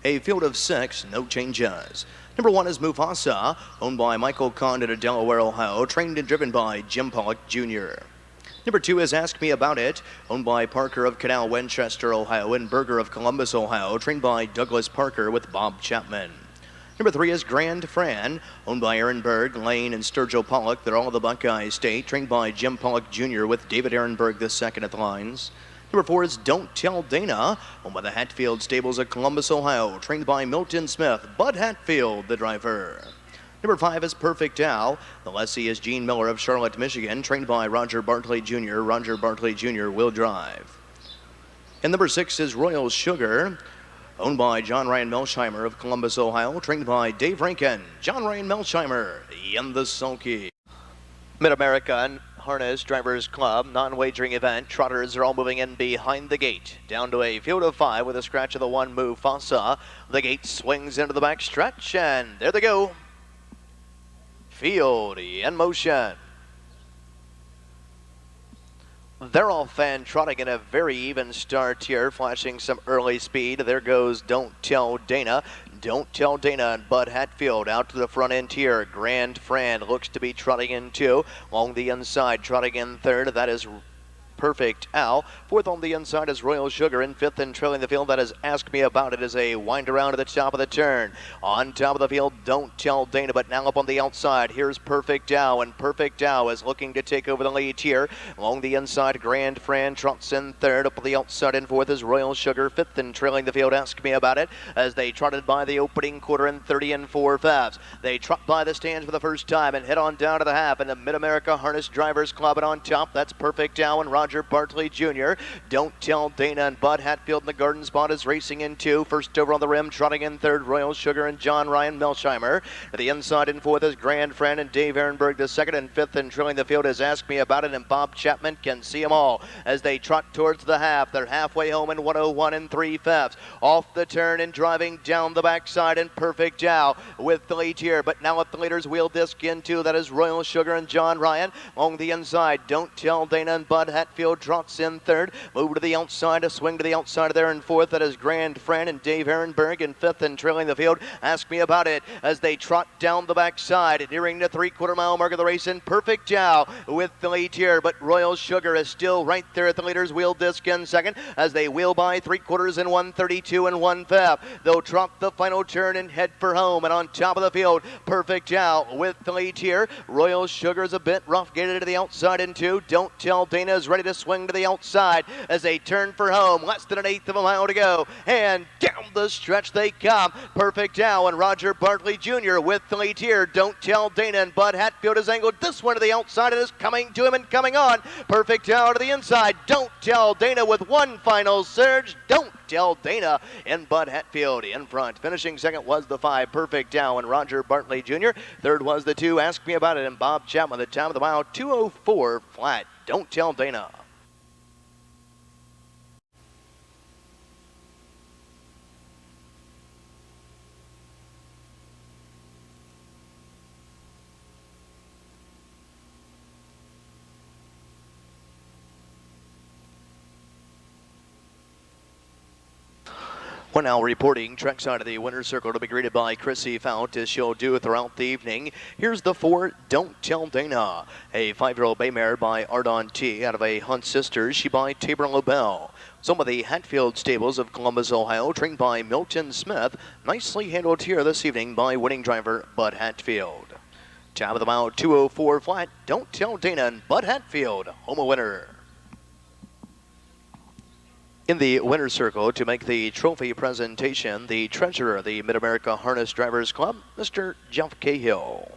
A field of 6, no changes. Number 1 is Mufasa, owned by Michael Condon of Delaware, Ohio, trained and driven by Jim Pollock Jr. Number 2 is Ask Me About It, owned by Parker of Canal, Winchester, Ohio, and Berger of Columbus, Ohio, trained by Douglas Parker with Bob Chapman. Number 3 is Grand Fran, owned by Aaron Berg, Lane, and Sturgill Pollock. They're all the Buckeye State, trained by Jim Pollock Jr. with David Ehrenberg II at the lines. Number 4 is Don't Tell Dana, owned by the Hatfield Stables of Columbus, Ohio, trained by Milton Smith, Bud Hatfield, the driver. Number 5 is Perfect Al. The lessee is Gene Miller of Charlotte, Michigan, trained by Roger Bartley Jr. Roger Bartley Jr. will drive. And number 6 is Royal Sugar, owned by John Ryan Melsheimer of Columbus, Ohio, trained by Dave Rankin. John Ryan Melsheimer in the sulky. Mid-American Harness Drivers Club non-wagering event. Trotters are all moving in behind the gate. Down to a field of 5 with a scratch of the 1 Mufasa. The gate swings into the back stretch, and there they go. Field in motion. They're all fan trotting in a very even start here, flashing some early speed. There goes Don't Tell Dana. Don't Tell Dana and Bud Hatfield out to the front end here. Grand Fran looks to be trotting in 2. Along the inside, trotting in 3rd. That is Perfect Al. 4th on the inside is Royal Sugar. In 5th and trailing the field, that is Ask Me About It as a wind around to the top of the turn. On top of the field, Don't Tell Dana, but now up on the outside, here's Perfect Al, and Perfect Al is looking to take over the lead here. Along the inside, Grand Fran trots in 3rd. Up on the outside in 4th is Royal Sugar. 5th and trailing the field, Ask Me About It, as they trotted by the opening quarter in 30 and 4/5. They trot by the stands for the first time and head on down to the half in the Mid-America Harness Drivers Club, and on top, that's Perfect Al and Roger Bartley Jr. Don't Tell Dana and Bud Hatfield in the garden spot is racing in 2. First over on the rim, trotting in 3rd, Royal Sugar and John Ryan Melsheimer. To the inside in 4th is Grand Fran and Dave Ehrenberg II, and 5th and trailing the field is Ask Me About It, and Bob Chapman can see them all as they trot towards the half. They're halfway home in 1:01 and 3/5. Off the turn and driving down the backside, and Perfect Al with the lead here, but now at the leader's wheel disc in 2. That is Royal Sugar and John Ryan. Along the inside, Don't Tell Dana and Bud Hatfield trots in 3rd. Move to the outside, a swing to the outside of there in 4th. That is Grand Fran and Dave Ehrenberg. In 5th and trailing the field, Ask Me About It, as they trot down the backside, nearing the 3/4 mile mark of the race, and Perfect Al with the lead here, but Royal Sugar is still right there at the leader's wheel disc in 2nd, as they wheel by 3/4 in 1:32 and 1/5. They'll trot the final turn and head for home, and on top of the field, Perfect Al with the lead here. Royal Sugar's a bit rough, gated to the outside in 2. Don't Tell Dana is ready to swing to the outside as they turn for home. Less than an 1/8 of a mile to go, and down the stretch they come. Perfect Al and Roger Bartley Jr. with the lead here. Don't Tell Dana and Bud Hatfield is angled this one to the outside and is coming to him and coming on. Perfect Al to the inside. Don't Tell Dana with one final surge. Don't Tell Dana and Bud Hatfield in front. Finishing 2nd was the 5, Perfect Al and Roger Bartley Jr. 3rd was the 2, Ask Me About It, and Bob Chapman. The time of the mile, 2:04 flat. Don't Tell Dana. We're now reporting trackside of the winner's circle to be greeted by Chrissy Fount, as she'll do throughout the evening. Here's the 4, Don't Tell Dana, a 5-year-old bay mare by Ardon T. out of a Hunt Sisters. She by Tabor Lobel. Some of the Hatfield Stables of Columbus, Ohio, trained by Milton Smith. Nicely handled here this evening by winning driver Bud Hatfield. Top of the mile, 2:04 flat. Don't Tell Dana and Bud Hatfield, home a winner. In the winner's circle to make the trophy presentation, the treasurer of the Mid-America Harness Drivers Club, Mr. Jeff Cahill.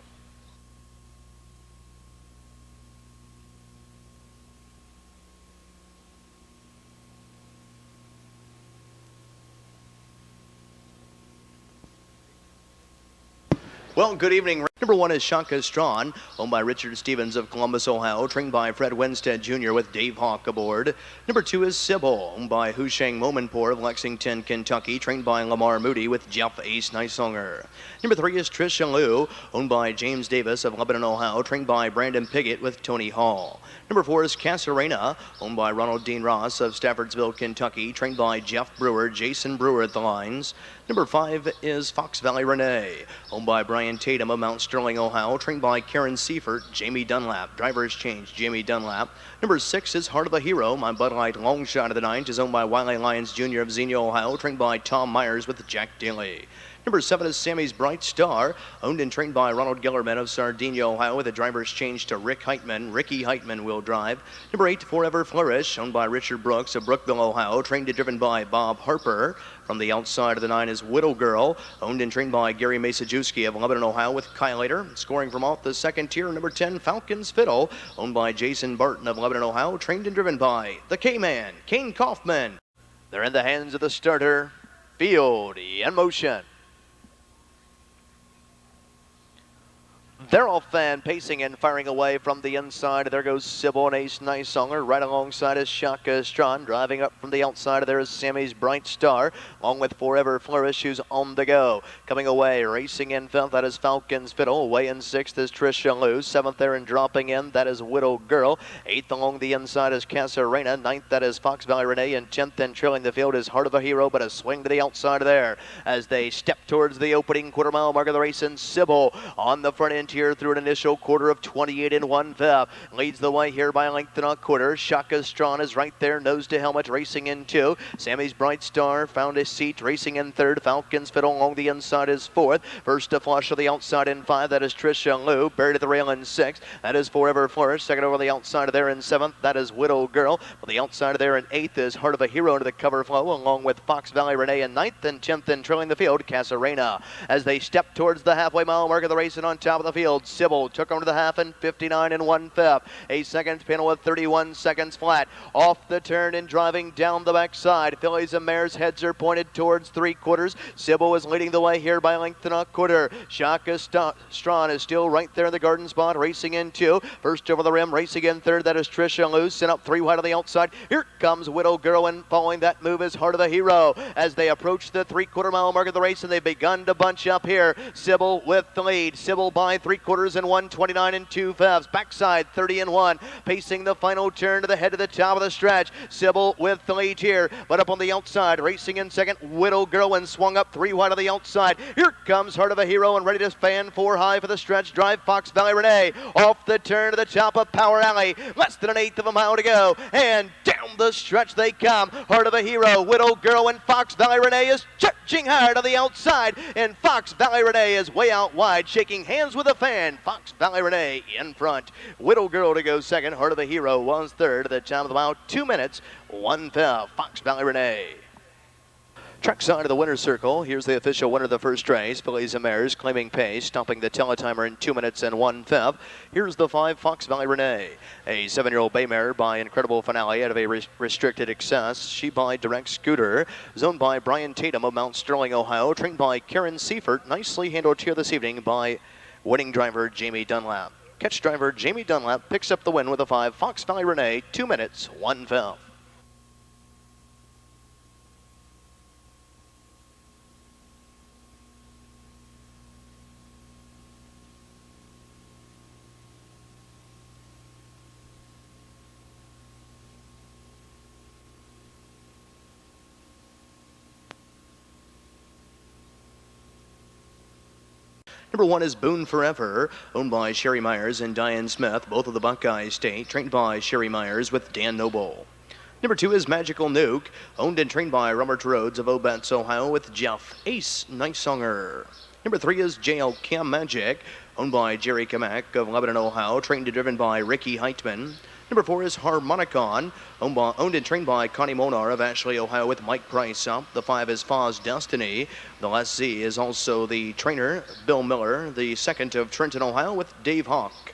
Well, good evening. Number 1 is CHOCKA STRAUGHN, owned by Richard Stevens of Columbus, Ohio, trained by Fred Winstead Jr. with Dave Hawk aboard. Number 2 is SIBBLE, owned by Husheng Momanpour of Lexington, Kentucky, trained by Lamar Moody with Jeff Ace Nisonger. Number 3 is TRISHA, owned by James Davis of Lebanon, Ohio, trained by Brandon Piguet with Tony Hall. Number 4 is CASA RENA, owned by Ronald Dean Ross of Staffordsville, Kentucky, trained by Jeff Brewer, Jason Brewer at the lines. Number 5 is Fox Valley RENEE, owned by Brian Tatum of Mount Sterling, Ohio, trained by Karen Siefert, Jamie Dunlap. Drivers change, Jamie Dunlap. Number 6 is Heart of a Hero. My Bud Light long shot of the night is owned by Wiley Lyons Jr. of Xenia, Ohio, trained by Tom Myers with Jack DAILEY. Number 7 is Sammie's Bright Star, owned and trained by Ronald Gellerman of Sardinia, Ohio, with a driver's change to Rick Heitman. Ricky Heitman will drive. Number 8, Forever Flourish, owned by Richard Brooks of Brookville, Ohio, trained and driven by Bob Harper. From the outside of the 9 is Widow Girl, owned and trained by Gary Masajewski of Lebanon, Ohio, with Kyle Later. Scoring from off the second tier, number 10, FALCON'S FIDDLE, owned by Jason Barton of Lebanon, Ohio, trained and driven by the K-Man, Kayne Kauffman. They're in the hands of the starter. Field in motion. They're all fan pacing and firing away from the inside. There goes SIBBLE and Ace Nisonger. Right alongside is CHOCKA STRAUGHN. Driving up from the outside, there is Sammie's Bright Star, along with Forever Flourish, who's on the go. Coming away, racing in 5th, that is FALCON'S FIDDLE. Away in 6th is TRISHA. 7th there and dropping in, that is Widow Girl. 8th along the inside is CASA RENA. 9th, that is Fox Valley RENEE. And 10th and trailing the field is Heart of a Hero, but a swing to the outside there as they step towards the opening quarter-mile mark of the race. And SIBBLE on the front end here through an initial quarter of 28 1/5. Leads the way here by a length and a quarter. CHOCKA STRAUGHN is right there, nose to helmet, racing in 2. Sammie's Bright Star found a seat, racing in 3rd. FALCON'S FIDDLE along the inside is 4th. First to flush to the outside in 5, that is TRISHA. Buried at the rail in 6th, that is Forever Flourish. Second over the outside there in 7th, that is Widow Girl. On the outside there in 8th is Heart of a Hero into the cover flow, along with Fox Valley RENEE in 9th, and 10th and trailing the field, CASA RENA. As they step towards the halfway mile mark of the race and on top of the field, SIBBLE took on to the half in 59 1/5. A second panel with 31 seconds flat. Off the turn and driving down the backside. Fillies and mares heads are pointed towards 3/4. SIBBLE is leading the way here by a length and a quarter. CHOCKA STRAUGHN is still right there in the garden spot, racing in 2. First over the rim, racing in 3rd, that is TRISHA. Sent up 3 wide on the outside. Here comes Widow Girl, and following that move is Heart of a Hero. As they approach the 3/4 mile mark of the race, and they've begun to bunch up here. SIBBLE with the lead. SIBBLE by 3/4 and 1:29 2/5. Backside 30 1. Pacing the final turn to the head of the top of the stretch. SIBBLE with the lead here, but up on the outside, racing in 2nd, Widow Girl, and swung up 3 wide on the outside. Here comes Heart of a Hero, and ready to fan 4 high for the stretch drive. Fox Valley RENEE off the turn to the top of Power Alley. Less than an 1/8 of a mile to go, and down the stretch they come. Heart of a Hero, Widow Girl, and Fox Valley RENEE is charging hard on the outside, and Fox Valley RENEE is way out wide, shaking hands with a fan. Fox Valley RENEE in front. Widow Girl to go 2nd. Heart of a Hero was 3rd. At the top of the mile, 2 minutes 1/5. Fox Valley RENEE. Track side of the winner's circle. Here's the official winner of the first race. Fillies and mares claiming pace, stopping the teletimer in 2 minutes and 1/5. Here's the 5, Fox Valley RENEE. A 7-year-old bay mare by Incredible Finale out of a restricted access. She by Direct Scooter. Zoned by Brian Tatum of Mount Sterling, Ohio. Trained by Karen Siefert. Nicely handled here this evening by winning driver Jamie Dunlap. Catch driver Jamie Dunlap picks up the win with a 5, Fox Valley RENEE, 2 minutes 1/5. Number 1 is Boone Forever, owned by Sheree Myers and Diane Smith, both of the Buckeye State, trained by Sheree Myers with Dan Noble. Number 2 is Magical Nuke, owned and trained by Robert Rhoades of Obetz, Ohio, with Jeff Ace Nisonger. Number 3 is JL Cam Magic, owned by Jerry Kamek of Lebanon, Ohio, trained and driven by Ricky Heitman. Number 4 is Harmonicon, owned and trained by Connie Monar of Ashley, Ohio, with Mike Price up. The 5 is Foz Destiny. The last Z is also the trainer, Bill Miller, the 2nd of Trenton, Ohio, with Dave Hawk.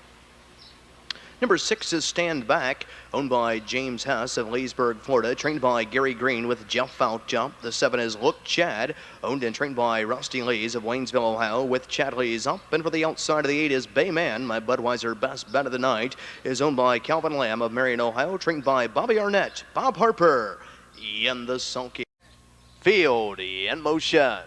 Number 6 is Stand Back, owned by James Hess of Leesburg, Florida, trained by Gary Green with Jeff Falkjump. The 7 is Look Chad, owned and trained by Rusty Lees of Waynesville, Ohio, with Chad Lees up. And for the outside of the 8 is Bayman, my Budweiser best bet of the night, is owned by Calvin Lamb of Marion, Ohio, trained by Bobby Arnett. Bob Harper in the sulky. Field in motion.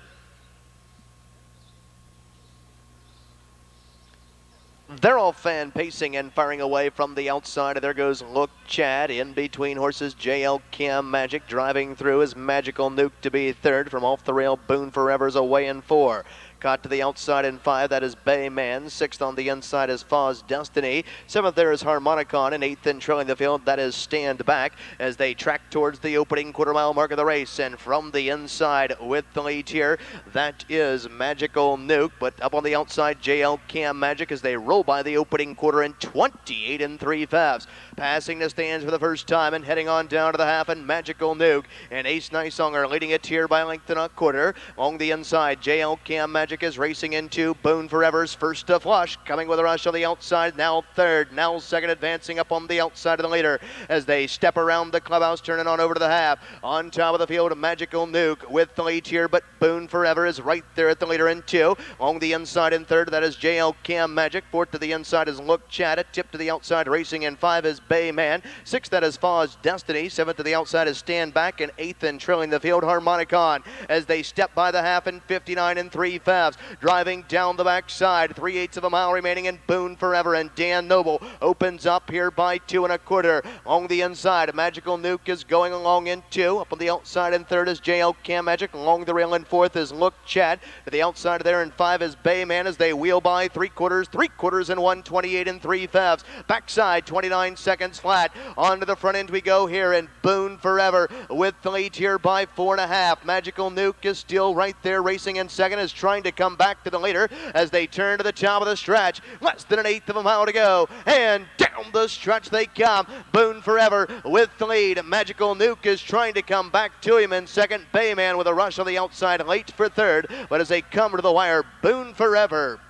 They're all fan pacing and firing away from the outside. There goes Look Chad. In between horses, JL Cam Magic driving through is Magical Nuke to be third. From off the rail, Boone Forever's away in 4. Caught to the outside in 5, that is Bayman. 6th on the inside is Faw's Destiny. 7th there is Harmonicon, and 8th and trailing the field, that is Stand Back, as they track towards the opening quarter-mile mark of the race. And from the inside with the lead here, that is Magical Nuke. But up on the outside, JL Cam Magic, as they roll by the opening quarter in 28 3/5. Passing the stands for the first time and heading on down to the half, and Magical Nuke and Ace Nisonger leading it here by length and a quarter. Along the inside, JL Cam Magic is racing into Boone Forever's first to flush, coming with a rush on the outside, now third, now second, advancing up on the outside of the leader as they step around the clubhouse, turning on over to the half. On top of the field, Magical Nuke with the lead here, but Boone Forever is right there at the leader in 2. Along the inside in 3rd, that is JL Cam Magic. 4th to the inside is Look Chad. Tip to the outside, racing in 5 is Bayman. 6th, that is Faw's Destiny. 7th to the outside is Stand Back, and 8th and trailing the field, Harmonicon, as they step by the half in 59 3/5. Driving down the backside, 3/8 of a mile remaining, and Boone Forever and Dan Noble opens up here by 2 1/4. Along the inside, Magical Nuke is going along in 2. Up on the outside in 3rd is JL Cam Magic. Along the rail in 4th is Look Chad. To the outside there in 5 is Bayman, as they wheel by 3/4 and 1, 28 3/5. Backside, 29 seconds flat. Onto the front end we go here, and Boone Forever with the lead here by 4 1/2. Magical Nuke is still right there racing in second, is trying to come back to the leader as they turn to the top of the stretch. Less than 1/8 of a mile to go, and down the stretch they come. Boone Forever with the lead. Magical Nuke is trying to come back to him in second. Bayman with a rush on the outside, late for 3rd, but as they come to the wire, Boone Forever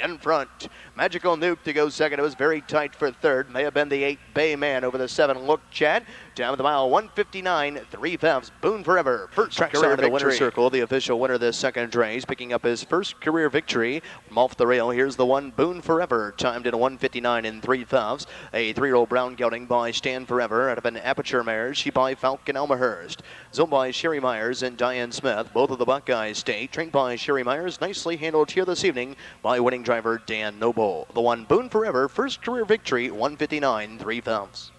in front. Magical Nuke to go second. It was very tight for 3rd. May have been the 8 Bayman over the 7 Look Chad. Down to the mile, 1:59 3/5. Boone Forever first career of the winner's circle. The official winner this second race, picking up his first career victory from off the rail. Here's the 1 Boone Forever, timed in 1:59 3/5. A 3-year-old brown gelding by Stand Forever out of an Aperture mare. She by Falcon Elmhurst. Zoned by Sheree Myers and Diane Smith. Both of the Buckeyes State. Trained by Sheree Myers. Nicely handled here this evening by winning driver Dan Noble. The 1 Boone Forever, first career victory, 1:59 3/5.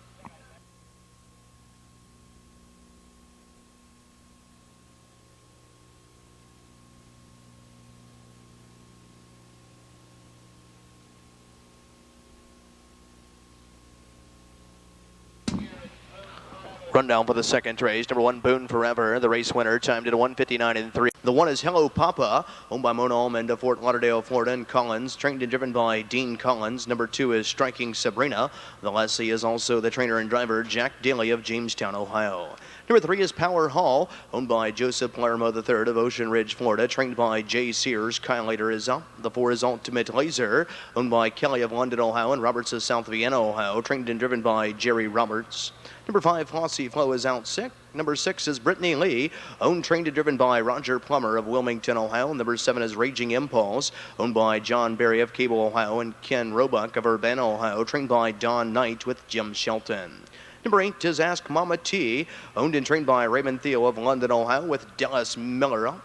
Rundown for the second race. Number 1 Boone Forever, the race winner, timed at 1:59 3. The 1 is Hello Papa, owned by Mona Allman of Fort Lauderdale, Florida, and Collins, trained and driven by Dean Collins. Number 2 is Striking Sabrina. The lessee is also the trainer and driver, Jack Daly of Jamestown, Ohio. Number 3 is Power Hall, owned by Joseph Palermo III of Ocean Ridge, Florida, trained by Jay Sears. Kyle later is up. The 4 is Ultimate Laser, owned by Kelly of London, Ohio, and Roberts of South Vienna, Ohio, trained and driven by Jerry Roberts. Number 5, Flossy Flow, is out sick. Number 6 is Brittany Lee, owned, trained, and driven by Roger Plummer of Wilmington, Ohio. Number 7 is Raging Impulse, owned by John Berry of Cable, Ohio, and Ken Roebuck of Urbana, Ohio, trained by Don Knight with Jim Shelton. Number 8 is Ask Mama T, owned and trained by Raymond Theo of London, Ohio, with Dallas Miller up.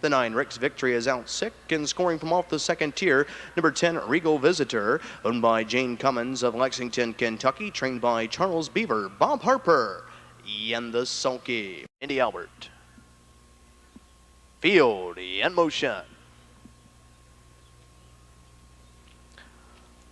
The 9, Rick's Victory, is out sick and scoring from off the second tier. Number 10, Regal Visitor, owned by Jane Cummins of Lexington, Kentucky, trained by Charles Beaver. Bob Harper in the sulky. Indy Albert. Field in motion.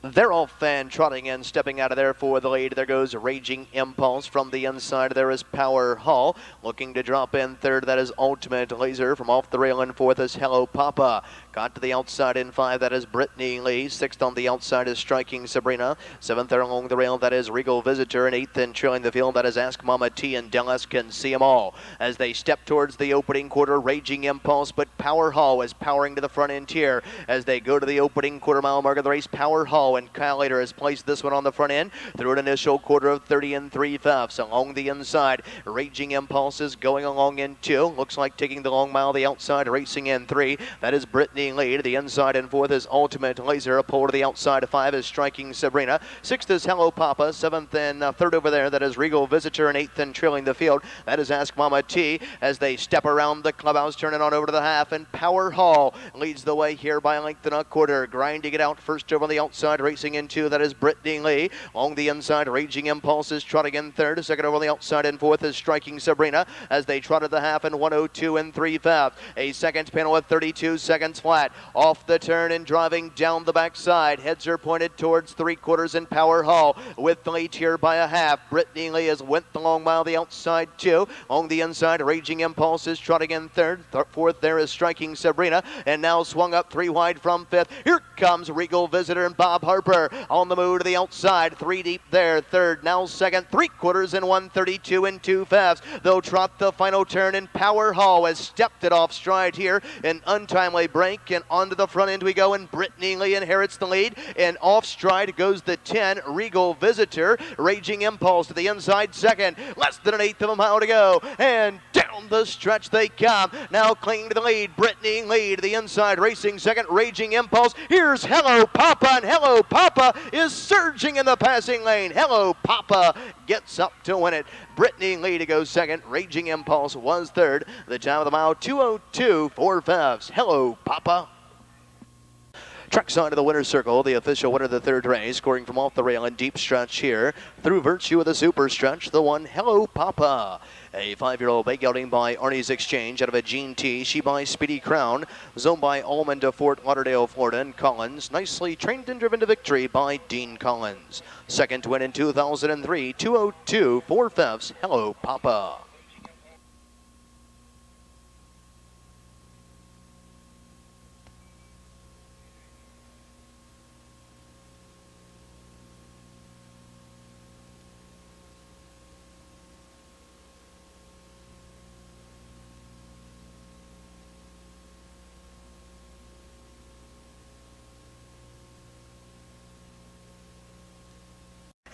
They're all fan trotting in, stepping out of there for the lead. There goes Raging Impulse. From the inside, there is Power Hall. Looking to drop in 3rd, that is Ultimate Laser. From off the rail in 4th is Hello Papa. Got to the outside in 5, that is Brittany Lee. 6th on the outside is Striking Sabrina. 7th there along the rail, that is Regal Visitor. And 8th and trailing the field, that is Ask Mama T, and Dallas Can See 'Em All. As they step towards the opening quarter, Raging Impulse, but Power Hall is powering to the front end here. As they go to the opening quarter mile mark of the race, Power Hall and Kyle Later has placed this one on the front end through an initial quarter of 30 3/5. Along the inside, Raging Impulse is going along in 2. Looks like taking the long mile, the outside racing in 3. That is Brittany Lee. To the inside in 4th is Ultimate Laser. A pull to the outside of 5 is Striking Sabrina. 6th is Hello Papa. 7th and 3rd over there, that is Regal Visitor. And 8th and trailing the field, that is Ask Mama T. As they step around the clubhouse, turning on over to the half, and Power Hall leads the way here by a length and a quarter. Grinding it out first over on the outside, racing in 2, that is Brittany Lee. Along the inside, Raging Impulse is trotting in 3rd. 2nd over on the outside in 4th is Striking Sabrina. As they trotted the half in 1:02 3/5. A second panel at 32 seconds flat. Off the turn and driving down the backside. Heads are pointed towards 3/4 in Power Hall. With the lead here by a half. Brittany Lee has went the long mile, the outside 2. On the inside, Raging Impulse is trotting in 3rd. 4th there is Striking Sabrina. And now swung up 3 wide from 5th. Here comes Regal Visitor and Bob Harper on the move to the outside. 3 deep there. 3rd, now 2nd. 3/4 in 1:32 2/5. They'll trot the final turn, and Power Hall has stepped it off stride here. An untimely break, and onto the front end we go, and Brittany Lee inherits the lead. And off stride goes the 10, Regal Visitor. Raging Impulse to the inside 2nd. Less than an 1/8 of a mile to go. And down the stretch they come. Now clinging to the lead, Brittany Lee to the inside, racing 2nd, Raging Impulse. Here's Hello Papa, and Hello Papa is surging in the passing lane. Hello Papa gets up to win it. Brittany Lee to go 2nd. Raging Impulse was 3rd. The time of the mile, 2:02 4/5. Hello Papa. Trackside of the winner's circle, the official winner of the 3rd race, scoring from off the rail in deep stretch here. Through virtue of the super stretch, the one Hello Papa. A 5-year-old bay gelding by Arnie's Exchange out of a Gene T. She by Speedy Crown. Zoned by Almond of Fort Lauderdale, Florida, and Collins. Nicely trained and driven to victory by Dean Collins. 2nd win in 2003, 2:02 4/5. Hello Papa.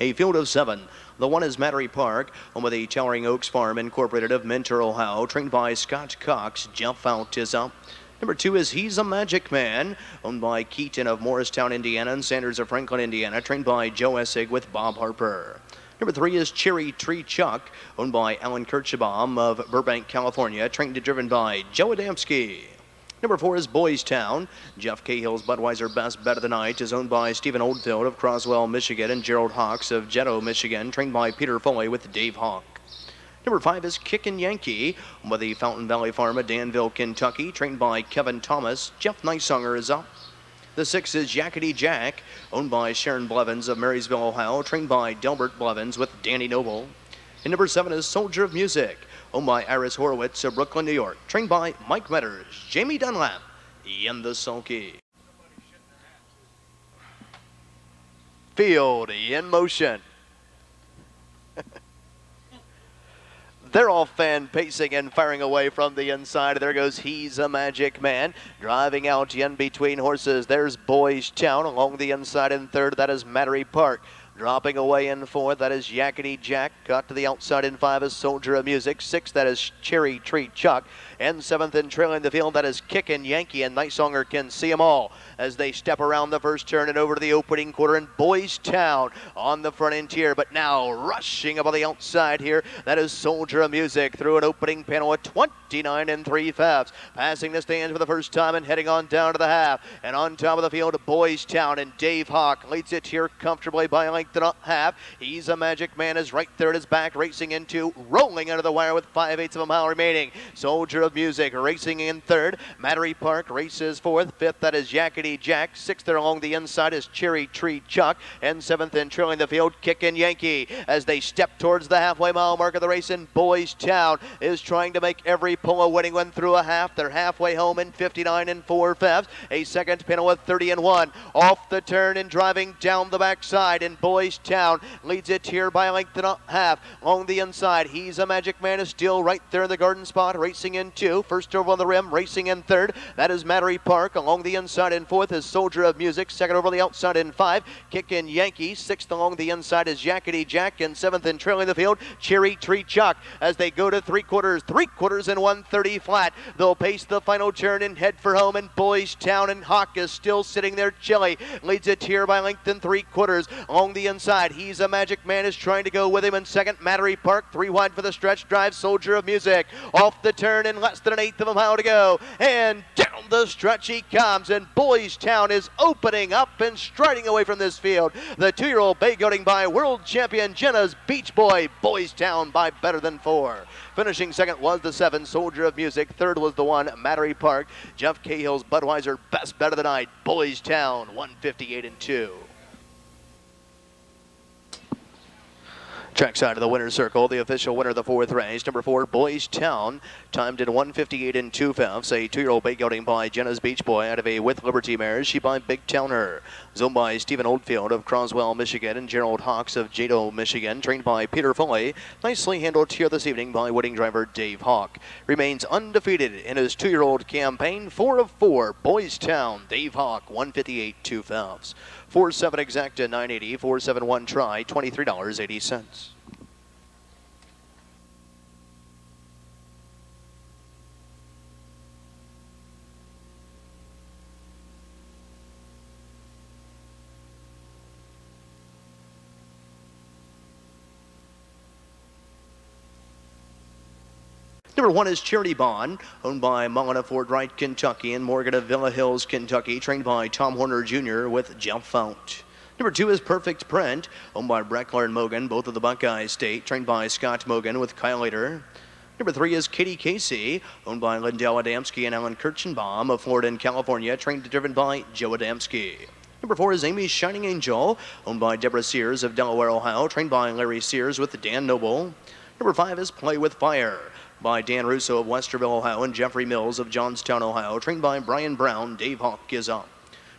A field of 7. The 1 is Mattery Park, home of the Towering Oaks Farm Incorporated of Mentor, Ohio, trained by Scott Cox. Jeff out is up. Number 2 is He's a Magic Man, owned by Keaton of Morristown, Indiana, and Sanders of Franklin, Indiana, trained by Joe Essig with Bob Harper. Number 3 is Cherry Tree Chuck, owned by Alan Kirchbaum of Burbank, California, trained and driven by Joe Adamski. Number 4 is Boys Town. Jeff Cahill's Budweiser Best Bet of the Night is owned by Stephen Oldfield of Croswell, Michigan, and Gerald Hawks of Jetto, Michigan, trained by Peter Foley with Dave Hawk. Number 5 is Kickin' Yankee, owned by the Fountain Valley Farm of Danville, Kentucky, trained by Kevin Thomas. Jeff Nisonger is up. The 6 is Yakety Jack, owned by Sharon Blevins of Marysville, Ohio, trained by Delbert Blevins with Danny Noble. And number 7 is Soldier of Music, owned by Iris Horowitz of Brooklyn, New York, trained by Mike Metters, Jamie Dunlap, and the Sulky. Field in motion. They're all fan pacing and firing away from the inside. There goes He's a Magic Man. Driving out in between horses. There's Boys Town along the inside in 3rd. That is Mattery Park. Dropping away in 4th, that is Yakety Jack. Got to the outside in 5 is Soldier of Music. 6th, that is Cherry Tree Chuck. And 7th and trailing the field, that is Kickin' Yankee, and Nisonger Can See 'Em All as they step around the first turn and over to the opening quarter, and Boys Town on the front end here. But now rushing up on the outside here, that is Soldier of Music through an opening panel at 29 3/5. Passing the stands for the first time and heading on down to the half. And on top of the field, Boys Town, and Dave Hawk leads it here comfortably by a length length and a half. He's a Magic Man is right there at his back, racing into, rolling under the wire with 5/8 of a mile remaining. Soldier of Music racing in third. Mattery Park races fourth. Fifth, that is Yakety Jack. Sixth there along the inside is Cherry Tree Chuck. And seventh in trailing the field, Kickin' Yankee. As they step towards the halfway mile mark of the race in Boys Town is trying to make every pull a winning one through a half. They're halfway home in 59 and 4/5. A second pintle with 30 and 1. Off the turn and driving down the backside in Boys Town. Leads it here by a length and a half. Along the inside, He's a Magic Man is still right there in the garden spot, racing in two. First over on the rim, racing in third. That is Mattery Park. Along the inside in fourth is Soldier of Music. Second over the outside in five, Kickin' Yankee. Sixth along the inside is Yakety Jack. And seventh in trailing the field, Cherry Tree Chuck. As they go to three quarters and 130 flat. They'll pace the final turn and head for home in Boys Town. And Hawk is still sitting there chilly. Leads it here by length and three quarters. Along the inside, He's a Magic Man is trying to go with him in second. Mattery Park, 3 wide for the stretch drive. Soldier of Music off the turn and less than an eighth of a mile to go. And down the stretch he comes. And Boys Town is opening up and striding away from this field. The 2-year-old bay goading by world champion Jenna's Beach Boy. Boys Town by better than 4. Finishing second was the 7, Soldier of Music. Third was the 1, Mattery Park. Jeff Cahill's Budweiser best bet of the night. Boys Town, 158 and 2. Trackside of the winner's circle, the official winner of the 4th race, number 4, Boys Town, timed at 158 and 2/5. A 2-year-old bay gelding by Jenna's Beach Boy out of a With Liberty mare. She by Big Towner. Zoned by Stephen Oldfield of Croswell, Michigan, and Gerald Hawks of Jado, Michigan. Trained by Peter Foley. Nicely handled here this evening by winning driver Dave Hawk. Remains undefeated in his 2-year-old campaign. 4 of 4. Boys Town, Dave Hawk, 158 2/5. 4-7 exacta, 980. 4-7-1 try, $23.80. Number 1 is Charity Bond, owned by Mullen of Fort Wright, Kentucky, and Morgan of Villa Hills, Kentucky, trained by Tom Horner Jr. with Jeff Fount. Number 2 is Perfect Print, owned by Breckler and Mogan, both of the Buckeye State, trained by Scott Mogan with Kyle Later. Number 3 is Katie Casey, owned by Lindell Adamski and Alan Kirchenbaum of Florida and California, trained and driven by Joe Adamski. Number 4 is Amy's Shining Angel, owned by Deborah Sears of Delaware, Ohio, trained by Larry Sears with Dan Noble. Number 5 is Play with Fire, by Dan Russo of Westerville, Ohio, and Jeffrey Mills of Johnstown, Ohio, trained by Brian Brown. Dave Hawk is up.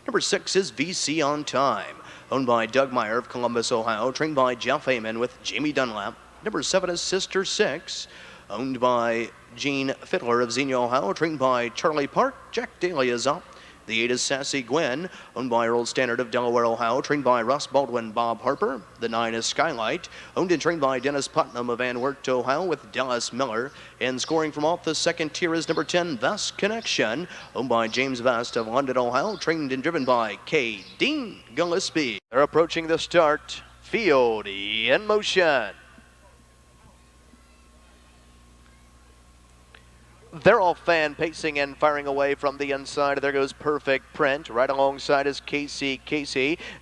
Number 6 is VC on Time, owned by Doug Meyer of Columbus, Ohio, trained by Jeff Heyman with Jamie Dunlap. Number 7 is Sister 6, owned by Gene Fiddler of Xenia, Ohio, trained by Charlie Park. Jack Daly is up. The 8 is Sassy Gwen, owned by Earl Standard of Delaware, Ohio, trained by Russ Baldwin, Bob Harper. The 9 is Skylight, owned and trained by Dennis Putnam of Van Wert, Ohio, with Dallas Miller. And scoring from off the second tier is number 10, Vest Connection, owned by James Vest of London, Ohio, trained and driven by K. Dean Gillespie. They're approaching the start. Field in motion. They're all fan pacing and firing away from the inside. There goes Perfect Print. Right alongside is Casey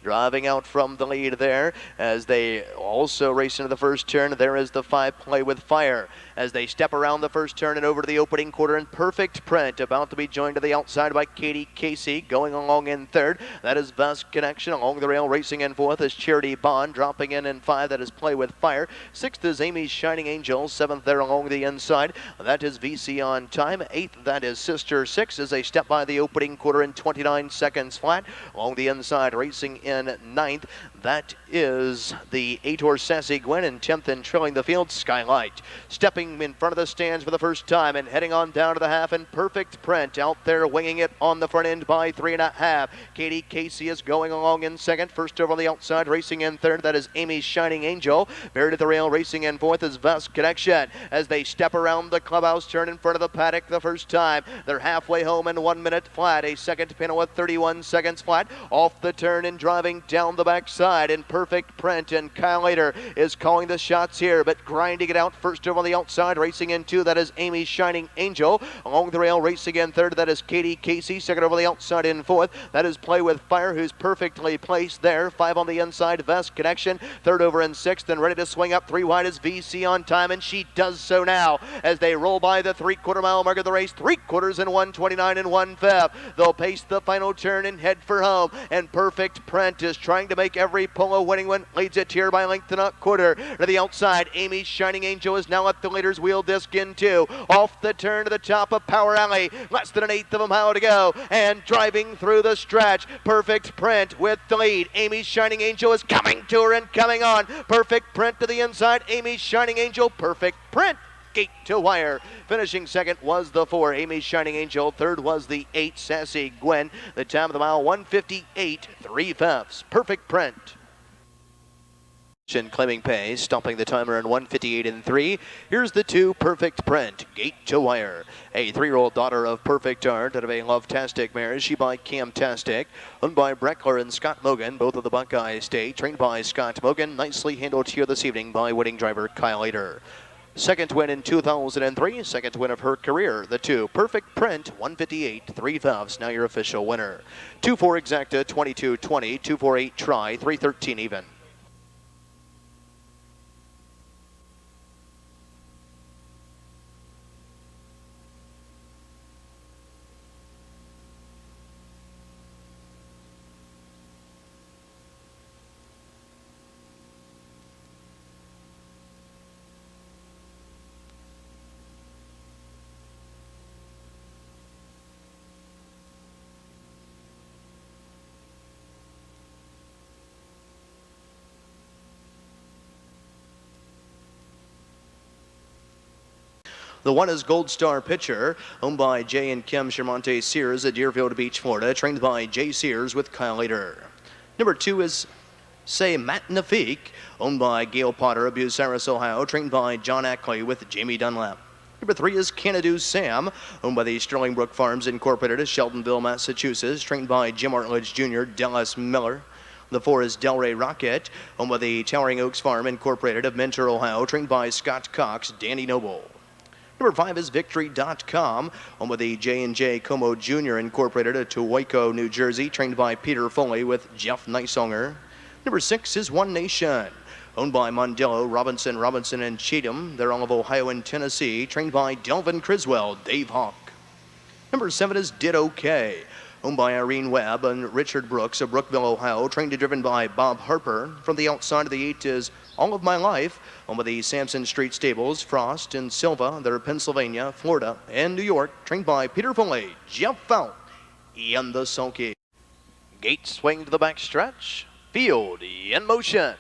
driving out from the lead there as they also race into the first turn. There is the 5, Play with Fire, as they step around the first turn and over to the opening quarter. And Perfect Print about to be joined to the outside by Katie Casey, going along in third. That is Vest Connection. Along the rail racing in fourth is Charity Bond, dropping in 5. That is Play with Fire. Sixth is Amy's Shining Angel. Seventh there along the inside. That is VC on Time. 8th, that is Sister 6, as they step by the opening quarter in 29 seconds flat. Along the inside, racing in 9th, that is the 8-horse Sassy Gwen, and 10th in trailing the field, Skylight. Stepping in front of the stands for the first time and heading on down to the half, and Perfect Print out there winging it on the front end by 3.5. Katie Casey is going along in second. First over on the outside, racing in third, that is Amy's Shining Angel. Buried at the rail, racing in fourth is Vest Connection, as they step around the clubhouse turn in front of the the paddock the first time. They're halfway home in 1 minute flat. A second panel with 31 seconds flat. Off the turn and driving down the backside in perfect print. And Kyle Later is calling the shots here, but grinding it out first over on the outside. Racing in two, that is Amy's Shining Angel. Along the rail, racing in third, that is Katie Casey. Second over the outside in fourth, that is Play With Fire, who's perfectly placed there. Five on the inside, Vest Connection. Third over in sixth, and ready to swing up. Three wide is VC on time, and she does so now as they roll by the 3/4 mile mark of the race. 3/4 in 1:29 and 1/5. They'll pace the final turn and head for home. And Perfect Print is trying to make every polo winning one. Leads it here by length and a quarter. To the outside, Amy's Shining Angel is now at the leader's wheel disc in two. Off the turn to the top of Power Alley. Less than an eighth of a mile to go. And driving through the stretch, Perfect Print with the lead. Amy's Shining Angel is coming to her and coming on. Perfect Print to the inside. Amy's Shining Angel. Perfect Print. Gate to wire. Finishing second was the 4, Amy's Shining Angel. Third was the 8, Sassy Gwen. The time of the mile, 1:58, 3/5. Perfect Print. Claiming pace, stopping the timer in 1:58 and 3. Here's the 2, Perfect Print, Gate to Wire. A 3-year-old daughter of Perfect Art out of a Love-tastic mare. She by Camtastic, owned by Breckler and Scott Mogan, both of the Buckeye State, trained by Scott Mogan. Nicely handled here this evening by winning driver Kyle Later. Second win in 2003, second win of her career. The 2, Perfect Print, 1:58, 3/5. Now your official winner. 2-4 Exacta, 22-20, 2-4-8 Try, 3:13 even. The 1 is Gold Star Pitcher, owned by Jay and Kim Shermonte Sears at Deerfield Beach, Florida, trained by Jay Sears with Kyle Later. Number 2 is Say Magnifique, owned by Gail Potter of Bucyrus, Ohio, trained by John Ackley with Jamie Dunlap. Number 3 is Canadu Sam, owned by the Sterling Brook Farms Incorporated of Sheltonville, Massachusetts, trained by Jim Artledge Jr., Dallas Miller. The 4 is Delray Rocket, owned by the Towering Oaks Farm Incorporated of Mentor, Ohio, trained by Scott Cox, Danny Noble. Number 5 is Victory.com, owned by the J&J Como Jr. Incorporated of Towayco, New Jersey, trained by Peter Foley with Jeff Nisonger. Number 6 is One Nation, owned by Mondello, Robinson, and Cheatham. They're all of Ohio and Tennessee, trained by Delvin Criswell, Dave Hawk. Number 7 is Did OK, owned by Irene Webb and Richard Brooks of Brookville, Ohio, trained and driven by Bob Harper. From the outside of the 8 is All of My Life, owned by the Sampson Street Stables, Frost and Silva. They're Pennsylvania, Florida, and New York, trained by Peter Foley, Jeff Fout, and the Sulky. Gate swing to the back stretch. Field in motion.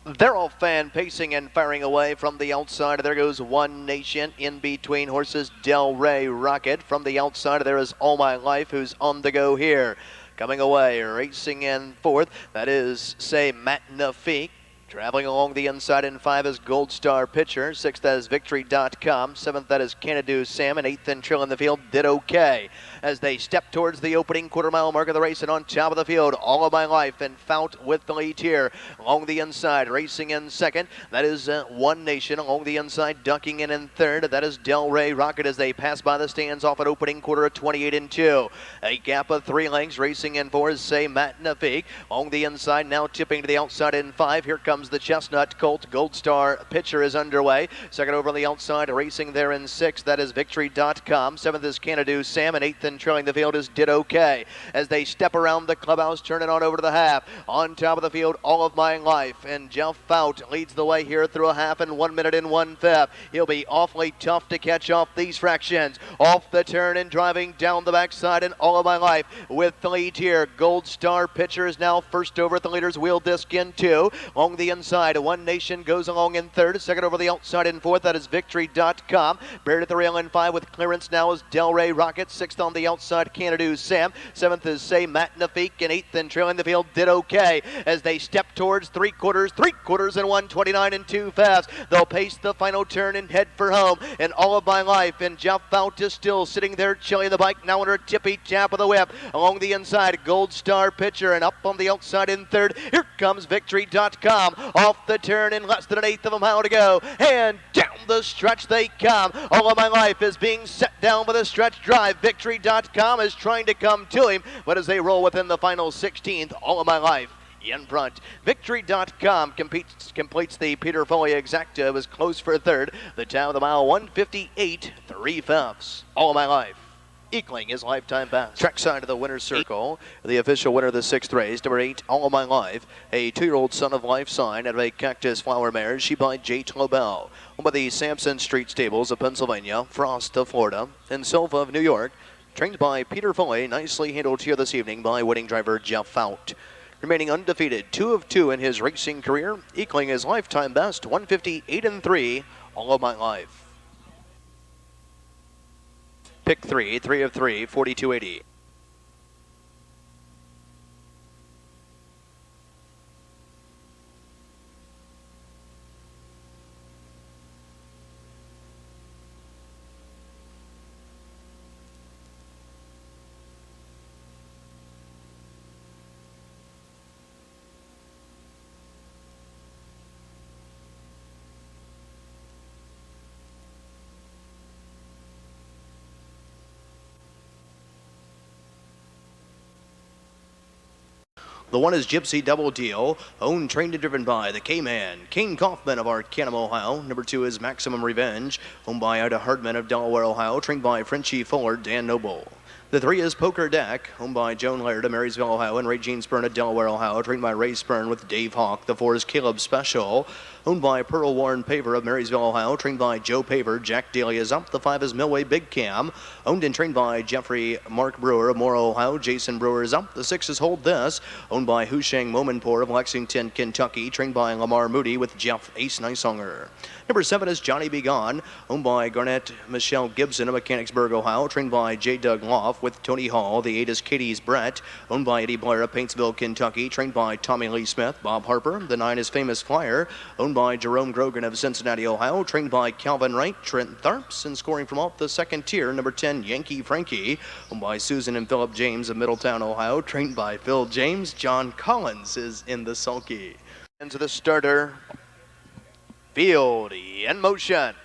They're all fan pacing and firing away from the outside. There goes One Nation. In between horses, Delray Rocket. From the outside, there is All My Life, who's on the go here. Coming away, racing in fourth, that is Say Magnifique. Traveling along the inside in 5 is Gold Star Pitcher. 6th, that is Victory.com. 7th, that is Canadu Sam. And 8th and trail in the field, Did OK. As they step towards the opening quarter-mile mark of the race, and on top of the field, All of My Life and Fout with the lead here. Along the inside, racing in second, that is One Nation. Along the inside, ducking in third, that is Delray Rocket as they pass by the stands off at opening quarter of 28 and 2. A gap of 3 lengths. Racing in 4 is Say Magnifique. Along the inside, now tipping to the outside in 5. Here comes the Chestnut Colt. Gold Star Pitcher is underway. Second over on the outside, racing there in 6th, that is Victory.com. 7th is Canadu Sam, and 8th and trailing the field is Did OK. As they step around the clubhouse, turning on over to the half. On top of the field, All of My Life, and Jeff Fout leads the way here through a half in 1 minute and 1/5. He'll be awfully tough to catch off these fractions. Off the turn and driving down the backside, and All of My Life with the lead here. Gold Star Pitcher is now first over at the leader's wheel disc in 2. Along the the inside. One Nation goes along in third. Second over the outside in fourth. That is Victory.com. Buried at the rail in five with clearance now is Delray Rocket. Sixth on the outside, Canadu Sam. Seventh is Say Magnifique. And eighth and trailing the field did okay as they step towards three quarters and 129 and 2 fast. They'll pace the final turn and head for home. And All of My Life and Jeff Fout is still sitting there chilling the bike now under a tippy tap of the whip. Along the inside, Gold Star Pitcher, and up on the outside in third. Here comes Victory.com off the turn in less than an eighth of a mile to go. And down the stretch they come. All of My Life is being set down with a stretch drive. Victory.com is trying to come to him, but as they roll within the final 16th, All of My Life in front. Victory.com completes the Peter Foley Exacta, was close for third. The time of the mile, 1:58 3/5. All of My Life equaling his lifetime best. Trackside of the winner's circle, the official winner of the sixth race, number 8, All of My Life, a 2-year-old Son of Life sign out of a Cactus Flower mare, she by J. Lobel. Owned by the Sampson Street Stables of Pennsylvania, Frost of Florida, and Silva of New York. Trained by Peter Foley, nicely handled here this evening by winning driver Jeff Fout. Remaining undefeated, 2 of 2 in his racing career, equaling his lifetime best, 1:58 3, All of My Life. Pick 3, 3 of 3, 42.80. The one is Gypsy Double Deal, owned, trained, and driven by the K-Man, Kayne Kauffman of Arcanum, Ohio. Number 2 is Maximum Revenge, owned by Ida Hardman of Delaware, Ohio, trained by Frenchie Fuller, Dan Noble. The 3 is Poker Deck, owned by Joan Laird of Marysville, Ohio, and Ray Jean Spurn of Delaware, Ohio, trained by Ray Spurn with Dave Hawk. The 4 is KALEB'S Special, owned by Pearl Warren Paver of Marysville, Ohio, trained by Joe Paver. Jack Daly is up. The 5 is Millway Big Cam, owned and trained by Jeffrey Mark Brewer of Morrow, Ohio. Jason Brewer is up. The 6 is Hold This, owned by Husheng Momanpour of Lexington, Kentucky, trained by Lamar Moody with Jeff Ace Nisonger. Number 7 is Johnny Be Gone, owned by Garnett Michelle Gibson of Mechanicsburg, Ohio, trained by J. Doug Loff with Tony Hall. The 8 is Katie's Brett, owned by Eddie Blair of Paintsville, Kentucky, trained by Tommy Lee Smith, Bob Harper. The 9 is Famous Flyer, owned by Jerome Grogan of Cincinnati, Ohio, trained by Calvin Wright, Trent Tharps, and scoring from off the second tier, number 10, Yankee Frankie, owned by Susan and Philip James of Middletown, Ohio, trained by Phil James. John Collins is in the sulky. Into the starter. Field in motion.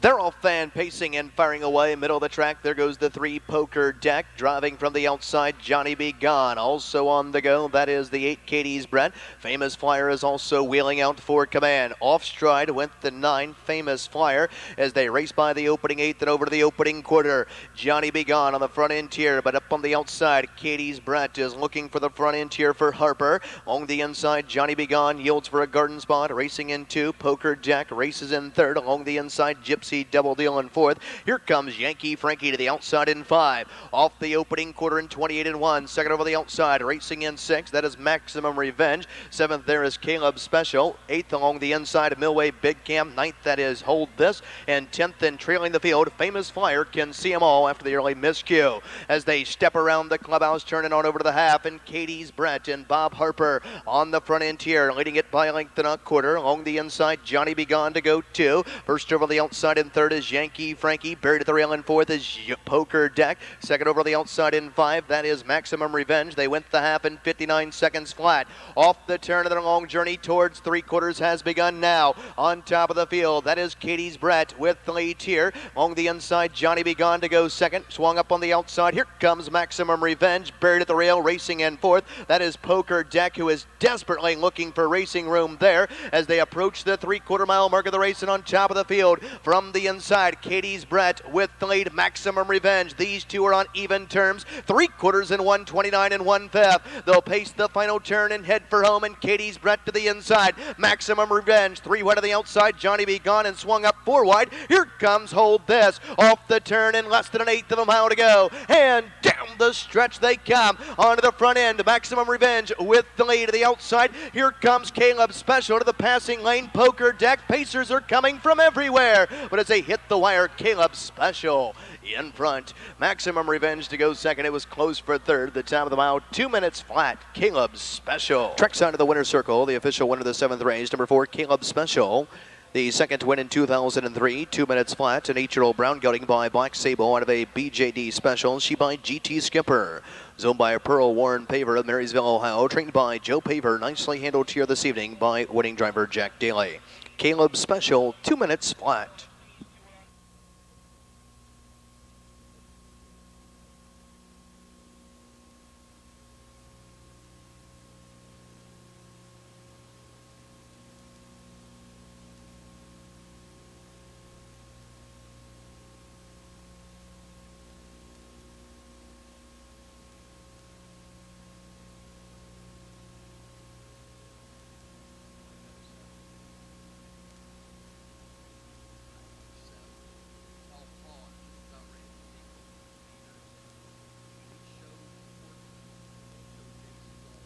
They're all fan pacing and firing away. Middle of the track, there goes the 3 Poker Deck. Driving from the outside, Johnny Be Gone. Also on the go, that is the 8 Katie's Brett. Famous Flyer is also wheeling out for command. Off stride went the 9 Famous Flyer as they race by the opening 8th and over to the opening quarter. Johnny Be Gone on the front end tier, but up on the outside, Katie's Brett is looking for the front end tier for Harper. On the inside, Johnny Be Gone yields for a garden spot. Racing in 2, Poker Deck races in 3rd. Along the inside, Gypsy Double Deal in 4th. Here comes Yankee Frankie to the outside in 5. Off the opening quarter in 28 and 1. Second over the outside, racing in 6. That is Maximum Revenge. 7th there is KALEB'S Special. 8th along the inside of Millway Big Cam. 9th that is Hold This. And 10th and trailing the field, Famous Flyer can see them all after the early miscue. As they step around the clubhouse, turning on over to the half, and Katie's Brett and Bob Harper on the front end tier, leading it by a length and a quarter. Along the inside, Johnny Be Gone to go 2. First over the outside in 3rd is Yankee Frankie. Buried at the rail in 4th is Poker Deck. Second over the outside in 5, that is Maximum Revenge. They went the half in 59 seconds flat. Off the turn of their long journey towards 3/4 has begun now. On top of the field, that is Katie's Brett with the lead here. Along the inside, Johnny Be Gone to go 2nd. Swung up on the outside. Here comes Maximum Revenge. Buried at the rail, racing in 4th. That is Poker Deck, who is desperately looking for racing room there as they approach the 3/4 mile mark of the race. And on top of the field, from from the inside. Katie's Brett with the lead. Maximum Revenge. These two are on even terms. 3/4 and 129 and 1/5. They'll pace the final turn and head for home, and Katie's Brett to the inside. Maximum Revenge 3 wide on the outside. Johnny Be Gone and swung up 4 wide. Here comes Hold This off the turn and less than an eighth of a mile to go, and down the stretch they come onto the front end. Maximum Revenge with the lead to the outside. Here comes KALEB'S Special to the passing lane. Poker Deck. Pacers are coming from everywhere, but as they hit the wire, KALEB'S Special in front. Maximum Revenge to go second. It was close for third. The time of the mile, 2 minutes flat. KALEB'S Special treks onto the winner's circle. The official winner of the 7th race, number 4, KALEB'S Special. The second win in 2003, 2 minutes flat. An 8-year-old brown gelding by Black Sable out of a BJD Special. She by GT Skipper. Zoned by Pearl Warren Paver of Marysville, Ohio. Trained by Joe Paver. Nicely handled here this evening by winning driver Jack DAILEY. KALEB'S Special, 2 minutes flat.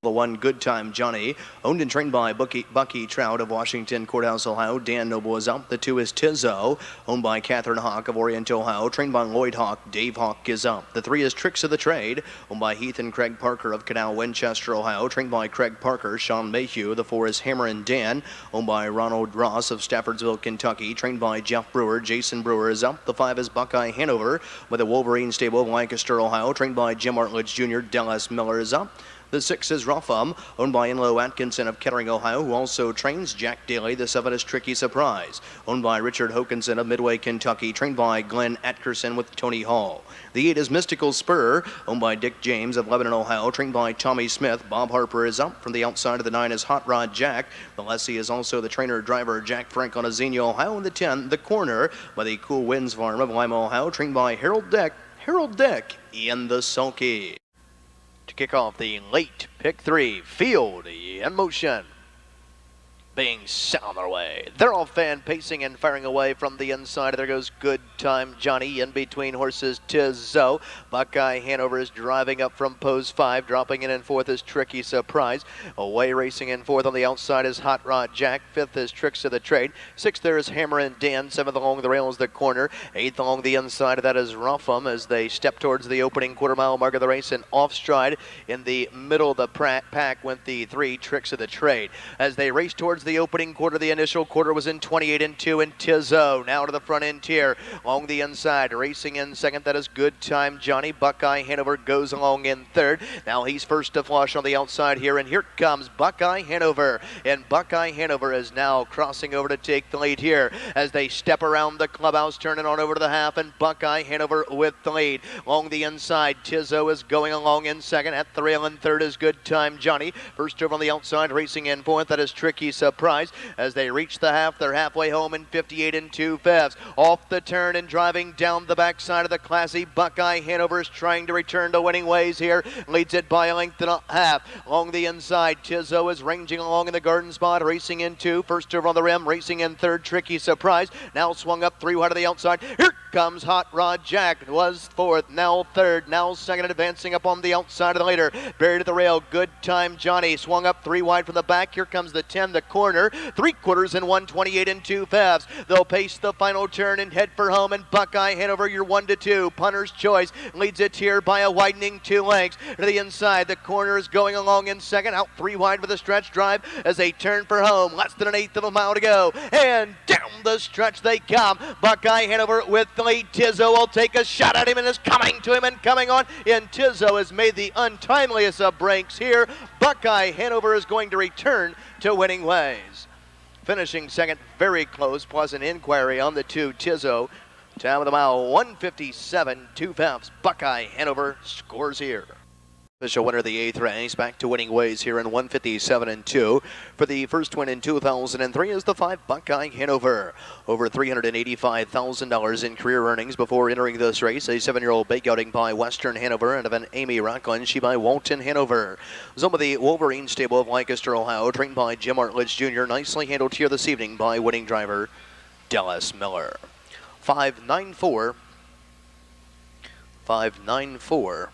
The one Good Time Johnny, owned and trained by Bucky Trout of Washington Courthouse, Ohio. Dan Noble is up. The 2 is Tizzo, owned by Catherine Hawk of Orient, Ohio. Trained by Lloyd Hawk. Dave Hawk is up. The 3 is Tricks of the Trade, owned by Heath and Craig Parker of Canal, Winchester, Ohio. Trained by Craig Parker. Sean Mayhew. The 4 is Hammer and Dan, owned by Ronald Ross of Staffordsville, Kentucky. Trained by Jeff Brewer. Jason Brewer is up. The 5 is Buckeye Hanover with the Wolverine Stable of Lancaster, Ohio. Trained by Jim Artledge Jr. Dallas Miller is up. The 6 is Roughum, owned by Enlo Atkinson of Kettering, Ohio, who also trains Jack DAILEY. The 7 is Tricky Surprise, owned by Richard Hokinson of Midway, Kentucky, trained by Glenn Atkerson with Tony Hall. The 8 is Mystical Spur, owned by Dick James of Lebanon, Ohio, trained by Tommy Smith. Bob Harper is up. From the outside of the 9 is Hot Rod Jack. The lessee is also the trainer-driver Jack Frank on Xenia, Ohio. And the 10, The Corner, by the Cool Winds Farm of Lima, Ohio, trained by Harold Dick in the sulky. To kick off the late pick 3, Field in motion. Being set on their way. They're all fan pacing and firing away from the inside. There goes Good Time Johnny. In between horses, Tizzo. Buckeye Hanover is driving up from pose 5. Dropping in 4th is Tricky Surprise. Away racing in 4th on the outside is Hot Rod Jack. 5th is Tricks of the Trade. 6th there is Hammer and Dan. 7th along the rails, The Corner. 8th along the inside of that is Roughum as they step towards the opening quarter-mile mark of the race. And off stride in the middle of the pack went the 3, Tricks of the Trade. As they race towards the opening quarter, the initial quarter was in 28 and 2, and Tizzo now to the front end tier along the inside, racing in 2nd. That is Good Time Johnny. Buckeye Hanover goes along in 3rd. Now he's first to flush on the outside here, and here comes Buckeye Hanover, and Buckeye Hanover is now crossing over to take the lead here as they step around the clubhouse, turning on over to the half, and Buckeye Hanover with the lead along the inside. Tizzo is going along in 2nd. At the rail in 3rd is Good Time Johnny. First over on the outside, racing in 4th. That is Tricky Surprise. As they reach the half, they're halfway home in 58 and 2/5. Off the turn and driving down the backside of the classy Buckeye Hanover is trying to return to winning ways here. Leads it by a length and a half. Along the inside, Tizzo is ranging along in the garden spot, racing in 2. First over on the rim, racing in 3rd, Tricky Surprise. Now swung up 3 wide of the outside. Here comes Hot Rod Jack. Was 4th, now 3rd, now 2nd, and advancing up on the outside of the leader. Buried at the rail, Good Time Johnny. Swung up 3 wide from the back. Here comes the 10, The Corner. 3/4 and 128 and 2/5. They'll pace the final turn and head for home, and Buckeye Hanover, your 1-2. Punter's Choice leads it here by a widening 2 lengths. To the inside, The Corner is going along in 2nd. Out 3 wide with a stretch drive as they turn for home. Less than an eighth of a mile to go. And down the stretch they come. Buckeye Hanover with the lead. Tizzo will take a shot at him and is coming to him and coming on. And Tizzo has made the untimeliest of breaks here. Buckeye Hanover is going to return to winning ways. Finishing 2nd, very close, plus an inquiry on the 2, Tizzo. Time of the mile, 157, 2/5. Buckeye Hanover scores here. Official winner of the 8th race, back to winning ways here in 157-2. For the first win in 2003 is the 5 Buckeye Hanover. Over $385,000 in career earnings before entering this race. A 7-year-old bay gelding by Western Hanover and of an Amy Rockland, she by Walton Hanover. Some of the Wolverine stable of Lancaster, Ohio, trained by Jim Artledge Jr. Nicely handled here this evening by winning driver Dallas Miller. 594. 594.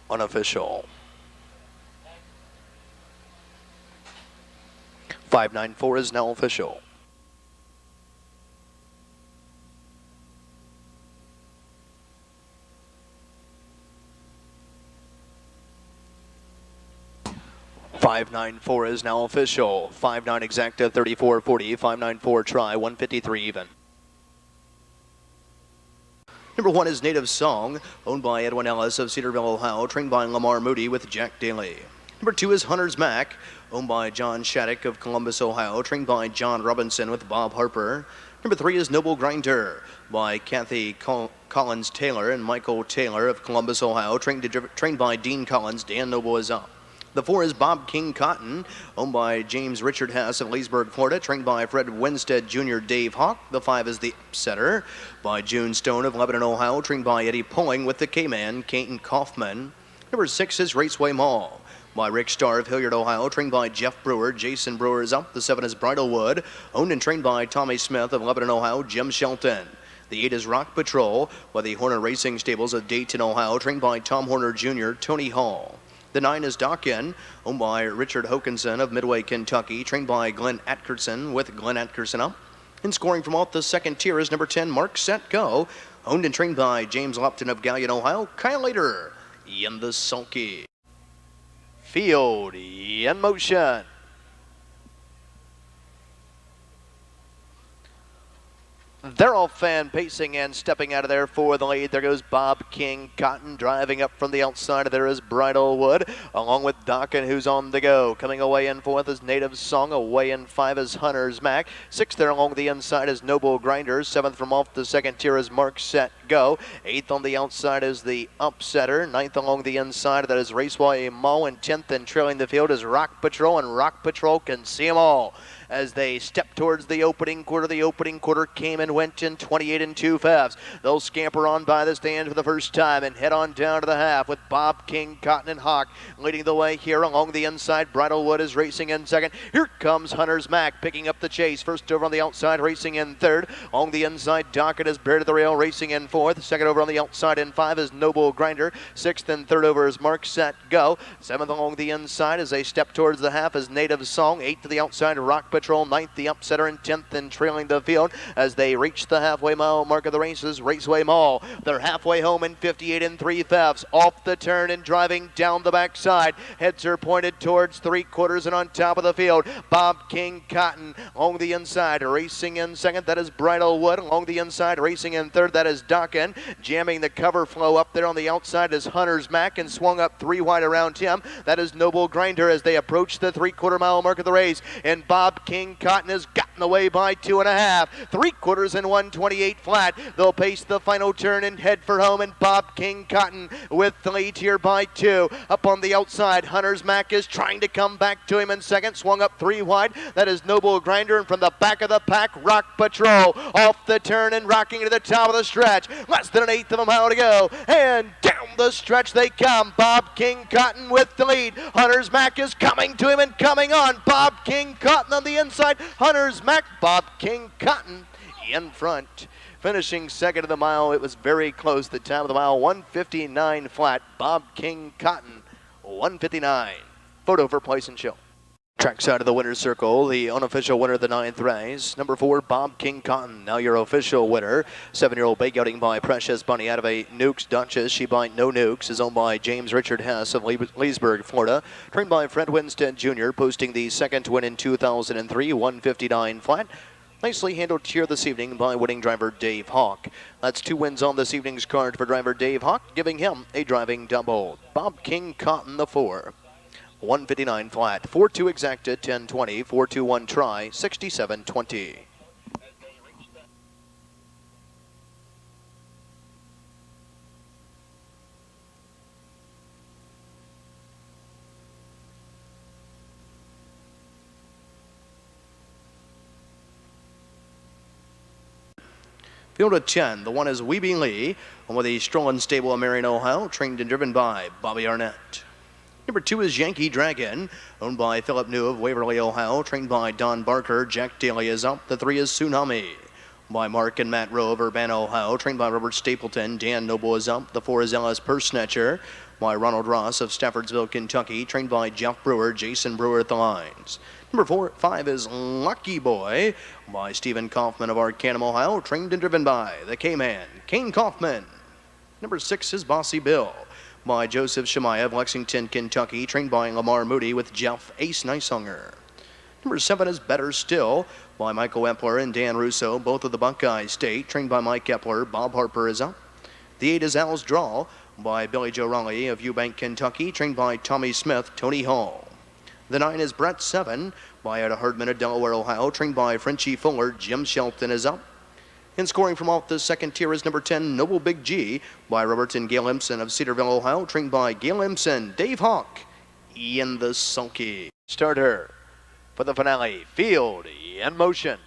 Unofficial. 594 is now official. .594 is now official. 5.9 exacta, 34.40. 5.94 try, 153 even. Number 1 is Native Song, owned by Edwin Ellis of Cedarville, Ohio, trained by Lamar Moody with Jack Daly. Number 2 is Hunter's Mac, owned by John Shattuck of Columbus, Ohio, trained by John Robinson with Bob Harper. Number 3 is Noble Grinder, by Kathy Collins Taylor and Michael Taylor of Columbus, Ohio, trained by Dean Collins. Dan Noble is up. The 4 is Bob King Cotton, owned by James Richard Hess of Leesburg, Florida, trained by Fred Winstead Jr. Dave Hawk. The 5 is the Upsetter, by June Stone of Lebanon, Ohio, trained by Eddie Pulling with the K-Man, Kayne Kauffman. Number 6 is Raceway Mall, by Rick Starr of Hilliard, Ohio, trained by Jeff Brewer. Jason Brewer is up. The 7 is Bridlewood, owned and trained by Tommy Smith of Lebanon, Ohio, Jim Shelton. The 8 is Rock Patrol, by the Horner Racing Stables of Dayton, Ohio, trained by Tom Horner Jr., Tony Hall. The 9 is Dawkin, owned by Richard Hokinson of Midway, Kentucky, trained by Glenn Atkerson with Glenn Atkerson up. And scoring from off the second tier is number 10, Mark Set Go, owned and trained by James Lupton of Galion, Ohio. Kyle Later in the sulky. Field in motion. They're all fan pacing and stepping out of there for the lead. There goes Bob King Cotton driving up from the outside. There is Bridlewood along with Dawkin, who's on the go. Coming away in 4th is Native Song. Away in 5 is Hunter's Mac. 6th there along the inside is Noble Grinder. 7th from off the second tier is Mark Set Go. 8th on the outside is the Upsetter. 9th along the inside, that is Raceway Mall. And 10th and trailing the field is Rock Patrol, and Rock Patrol can see them all as they step towards the opening quarter. The opening quarter came and went in 28 2/5. They'll scamper on by the stand for the first time and head on down to the half with Bob King, Cotton, and Hawk leading the way here along the inside. Bridlewood is racing in second. Here comes Hunter's Mac picking up the chase. First over on the outside, racing in third. Along the inside, Dawkin is buried at the rail, racing in 4th. Second over on the outside in 5 is Noble Grinder. 6th and 3rd over is Mark Set Go. 7th along the inside as they step towards the half is Native Song. 8th to the outside, Rock Patrol. 9th the Upsetter, and 10th and trailing the field as they reach the halfway mile mark of the races. Raceway Mall, they're halfway home in 58 3/5. Off the turn and driving down the backside. Heads are pointed towards 3/4 and on top of the field. Bob King Cotton along the inside, racing in second. That is Bridlewood. Along the inside, racing in third. That is Dawkin. Jamming the cover flow up there on the outside is Hunter's Mac, and swung up 3 wide around him. That is Noble Grinder as they approach the 3/4 mile mark of the race. And Bob King Cotton has gotten away by 2.5. 3/4 and 128 flat. They'll pace the final turn and head for home, and Bob King Cotton with the lead here by 2. Up on the outside, Hunter's Mac is trying to come back to him in second. Swung up 3 wide. That is Noble Grinder, and from the back of the pack, Rock Patrol off the turn and rocking to the top of the stretch. Less than 1/8 of a mile to go, and down the stretch they come. Bob King Cotton with the lead. Hunter's Mac is coming to him and coming on. Bob King Cotton on the inside. Hunter's Mac, Bob King Cotton in front. Finishing second of the mile, it was very close. The time of the mile, 1:59 flat. Bob King Cotton, 1:59. Photo for place and show. Trackside of the winner's circle, the unofficial winner of the 9th race, number 4, Bob King Cotton. Now your official winner, 7-year-old bay gelding by Precious Bunny out of a Nukes Duchess. She by No Nukes is owned by James Richard Hess of Leesburg, Florida. Trained by Fred Winstead Jr., posting the second win in 2003, 1:59 flat. Nicely handled here this evening by winning driver Dave Hawk. That's 2 wins on this evening's card for driver Dave Hawk, giving him a driving double. Bob King Cotton, the 4. 1:59 flat. 4-2 exacta, 10:20. 4-2-1 try, 67:20. Field of 10, the one is Weeby Lee, and with the Straughn stable of Marion, Ohio, trained and driven by Bobby Arnett. Number 2 is Yankee Dragon, owned by Philip New of Waverly, Ohio, trained by Don Barker. Jack Daly is up. The 3 is Tsunami, by Mark and Matt Rowe of Urbana, Ohio, trained by Robert Stapleton. Dan Noble is up. The 4 is LS Purse Snatcher, by Ronald Ross of Staffordsville, Kentucky, trained by Jeff Brewer. Jason Brewer at the lines. Number 5 is Lucky Boy, by Stephen Kauffman of Arcanum, Ohio, trained and driven by the K-Man, Kayne Kauffman. Number 6 is Bossy Bill, by Joseph Shemaiah of Lexington, Kentucky, trained by Lamar Moody with Jeff Ace Nisonger. Number 7 is Better Still, by Michael Epler and Dan Russo, both of the Buckeye State, trained by Mike Epler. Bob Harper is up. The 8 is Al's Draw, by Billy Joe Raleigh of Eubank, Kentucky, trained by Tommy Smith, Tony Hall. The 9 is Brett 7, by Etta Herdman of Delaware, Ohio, trained by Frenchie Fuller. Jim Shelton is up. And scoring from off the second tier is number 10, Noble Big G, by Robert and Gail Empson of Cedarville, Ohio, trained by Gail Empson, Dave Hawk, Ian the Sulky. Starter for the finale, field in motion.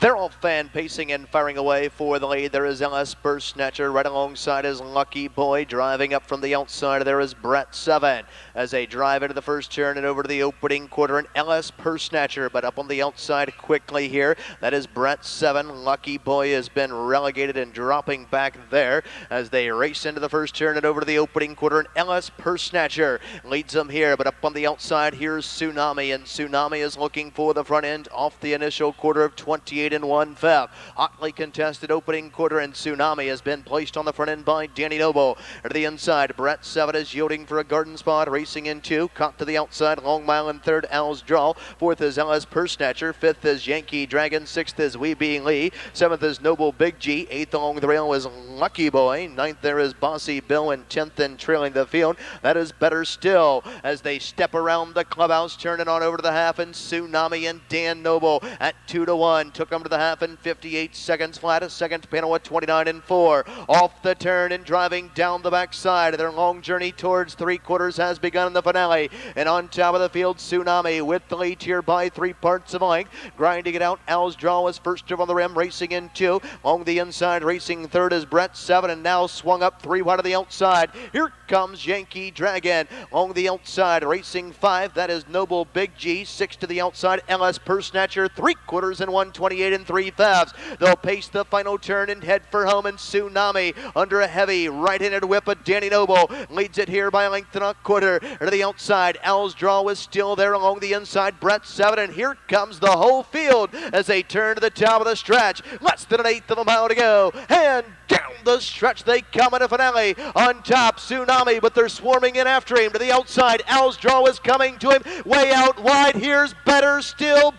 They're all fan pacing and firing away for the lead. There is LS Purse Snatcher. Right alongside is Lucky Boy. Driving up from the outside, there is Brett 7 as they drive into the first turn and over to the opening quarter. And LS Purse Snatcher, but up on the outside quickly here. That is Brett 7. Lucky Boy has been relegated and dropping back there as they race into the first turn and over to the opening quarter. And LS Purse Snatcher leads them here, but up on the outside, here's Tsunami. And Tsunami is looking for the front end off the initial quarter of 28 and 1/5. Hotly contested opening quarter, and Tsunami has been placed on the front end by Danny Noble. To the inside, Brett 7 is yielding for a garden spot, racing in 2. Caught to the outside, Long Mile in 3rd, Al's Draw. 4th is LS Purse Snatcher. 5th is Yankee Dragon. 6th is Weeby Lee. 7th is Noble Big G. 8th along the rail is Lucky Boy. 9th there is Bossy Bill, and 10th and trailing the field, that is Better Still as they step around the clubhouse, turning on over to the half, and Tsunami and Dan Noble at 2-1 took them to the half in 58 seconds flat. A second panel at 29 and 4. Off the turn and driving down the backside. Their long journey towards 3/4 has begun in the finale. And on top of the field, Tsunami with the lead here by 3 parts of length. Grinding it out, Al's Draw was first on the rim, racing in 2. Along the inside, racing 3rd is Brett 7, and now swung up 3 wide of the outside. Here comes Yankee Dragon. Along the outside, racing 5, that is Noble Big G. 6 to the outside, LS Purse Snatcher. 3/4 and 128 and 3/5. They'll pace the final turn and head for home, and Tsunami under a heavy right-handed whip of Danny Noble leads it here by a length and a quarter. To the outside, Al's Draw was still there along the inside, Brett 7, and here comes the whole field as they turn to the top of the stretch. Less than an eighth of a mile to go, and down the stretch they come in a finale. On top, Tsunami, but they're swarming in after him. To the outside, Al's Draw is coming to him. Way out wide, here's Better Still,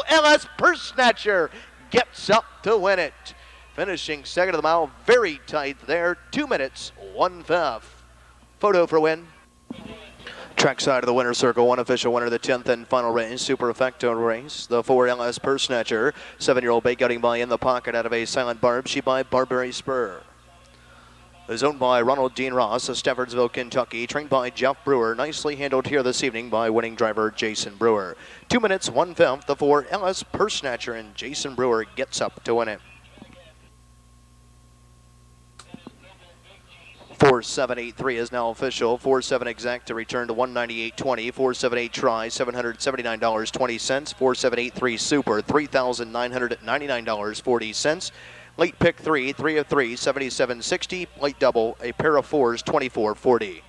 LS Purse Snatcher gets up to win it. Finishing second of the mile, very tight there, 2 minutes, 1/5. Photo for win. Trackside of the winner's circle, one official winner of the 10th and final race, Superfecto race. The 4 LS Purse Snatcher, 7-year-old bay gutting by In the Pocket out of a Silent Barb, she by Barberry Spur. Is owned by Ronald Dean Ross of Staffordsville, Kentucky, trained by Jeff Brewer. Nicely handled here this evening by winning driver Jason Brewer. 2 minutes, 1/5. The 4 LS Purse Snatcher, and Jason Brewer gets up to win it. 4783 is now official. 47 exact to return to 198.20. 478 try, $779.20. 4783 super, $3,999.40. Late pick 3, 3 of 3, 77.60. Late double, a pair of 4s, 24.40.